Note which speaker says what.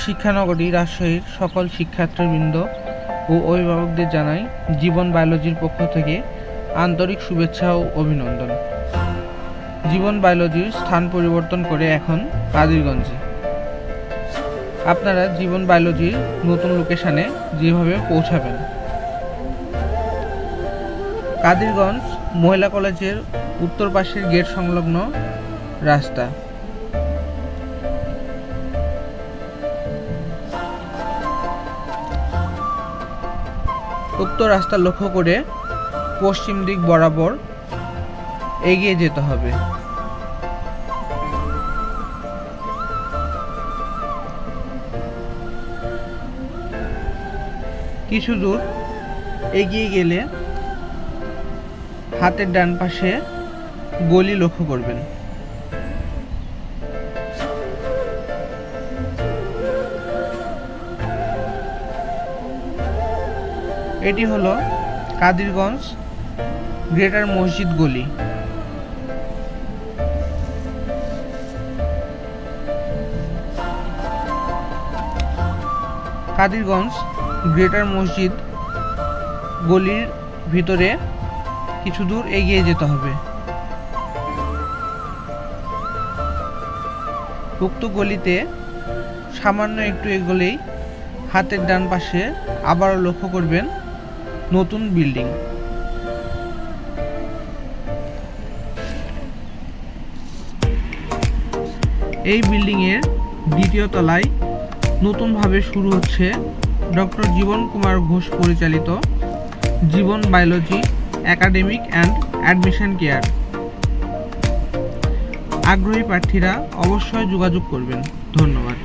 Speaker 1: শিক্ষানগরী রাজশাহীর সকল শিক্ষার্থীবৃন্দ ও অভিভাবকদের জানাই জীবন বায়োলজির পক্ষ থেকে আন্তরিক শুভেচ্ছা ও অভিনন্দন। জীবন বায়োলজির স্থান পরিবর্তন করে এখন কাদিরগঞ্জে। আপনারা জীবন বায়োলজির নতুন লোকেশনে যেভাবে পৌঁছাবেন। কাদিরগঞ্জ মহিলা কলেজের উত্তর পাশের গেট সংলগ্ন রাস্তা। উক্ত রাস্তা লক্ষ্য করে পশ্চিম দিক বরাবর এগিয়ে যেতে হবে। কিছু দূর এগিয়ে গেলে হাতের ডান পাশে গলি লক্ষ্য করবেন। এটি হলো কাদিরগঞ্জ গ্রেটার মসজিদ গলি। কাদিরগঞ্জ গ্রেটার মসজিদ গলির ভিতরে কিছু দূর এগিয়ে যেতে হবে। উক্ত গলিতে সামান্য একটু এগোলেই হাতের ডান পাশে আবারও লক্ষ্য করবেন নতুন বিল্ডিং। এই বিল্ডিংয়ের দ্বিতীয় তলায় নতুনভাবে শুরু হচ্ছে ডক্টর জীবন কুমার ঘোষ পরিচালিত Jiban biology academic and admission care. আগ্রহী প্রার্থীরা অবশ্যই যোগাযোগ করবেন। ধন্যবাদ।